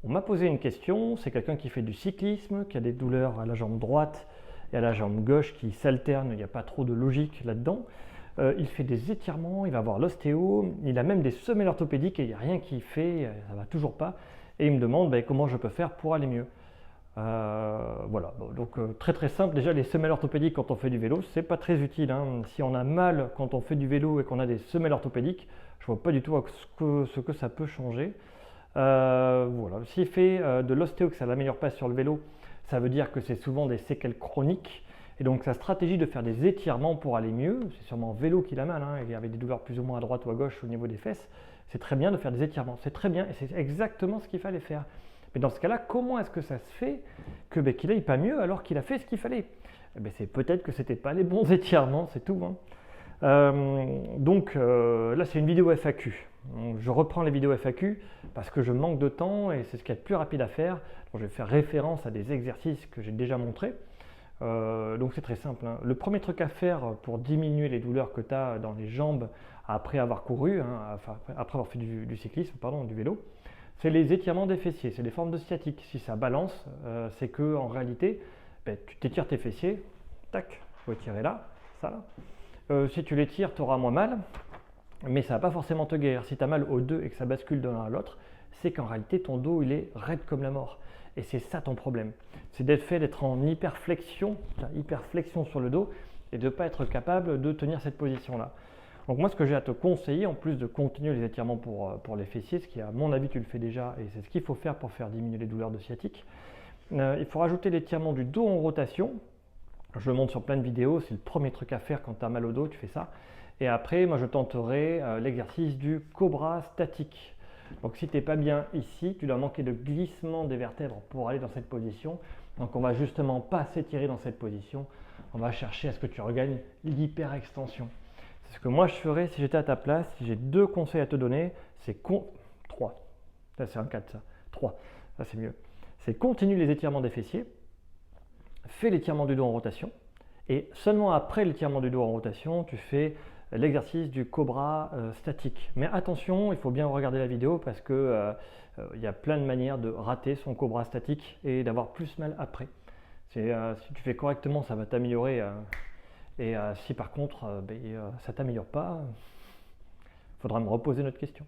On m'a posé une question, c'est quelqu'un qui fait du cyclisme, qui a des douleurs à la jambe droite et à la jambe gauche qui s'alternent, il n'y a pas trop de logique là-dedans. Il fait des étirements, il va voir l'ostéo, il a même des semelles orthopédiques et il n'y a rien qui fait, ça ne va toujours pas. Et il me demande comment je peux faire pour aller mieux. Voilà, bon, donc très très simple. Déjà, les semelles orthopédiques quand on fait du vélo, c'est pas très utile, hein. Si on a mal quand on fait du vélo et qu'on a des semelles orthopédiques, je vois pas du tout ce que ça peut changer. Voilà. S'il fait de l'ostéo que ça ne l'améliore pas sur le vélo, ça veut dire que c'est souvent des séquelles chroniques. Et donc sa stratégie de faire des étirements pour aller mieux, c'est sûrement en vélo qu'il a mal, hein, et avec des douleurs plus ou moins à droite ou à gauche au niveau des fesses, c'est très bien de faire des étirements. C'est très bien et c'est exactement ce qu'il fallait faire. Mais dans ce cas-là, comment est-ce que ça se fait qu'il n'aille pas mieux alors qu'il a fait ce qu'il fallait? C'est peut-être que ce n'était pas les bons étirements, c'est tout, hein. Là, c'est une vidéo FAQ. Donc, je reprends les vidéos FAQ parce que je manque de temps et c'est ce qu'il y a de plus rapide à faire. Donc, je vais faire référence à des exercices que j'ai déjà montrés. Donc c'est très simple, hein. Le premier truc à faire pour diminuer les douleurs que tu as dans les jambes après avoir couru, hein, après avoir fait du cyclisme, pardon, du vélo, c'est les étirements des fessiers, c'est des formes de sciatique. Si ça balance, c'est que en réalité, tu t'étires tes fessiers, tac, il faut étirer là, ça là. Si tu les tires, tu auras moins mal, mais ça ne va pas forcément te guérir. Si tu as mal aux deux et que ça bascule de l'un à l'autre, c'est qu'en réalité ton dos il est raide comme la mort. Et c'est ça ton problème. C'est d'être en hyperflexion sur le dos et de ne pas être capable de tenir cette position-là. Donc moi ce que j'ai à te conseiller, en plus de continuer les étirements pour les fessiers, ce qui à mon avis tu le fais déjà et c'est ce qu'il faut faire pour faire diminuer les douleurs de sciatique, il faut rajouter l'étirement du dos en rotation. Je le montre sur plein de vidéos, c'est le premier truc à faire quand tu as mal au dos, tu fais ça. Et après, moi je tenterai l'exercice du cobra statique. Donc si tu n'es pas bien ici, tu dois manquer de glissement des vertèbres pour aller dans cette position. Donc on va justement pas s'étirer dans cette position, on va chercher à ce que tu regagnes l'hyperextension. C'est ce que moi je ferais si j'étais à ta place. Si j'ai deux conseils à te donner, c'est 3. Là c'est un 4 ça. 3, ça c'est mieux. C'est continue les étirements des fessiers, fais l'étirement du dos en rotation et seulement après l'étirement du dos en rotation, tu fais l'exercice du cobra statique. Mais attention, il faut bien regarder la vidéo parce que il y a plein de manières de rater son cobra statique et d'avoir plus mal après. Si tu fais correctement, ça va t'améliorer. Si par contre ça ne t'améliore pas, il faudra me reposer notre question.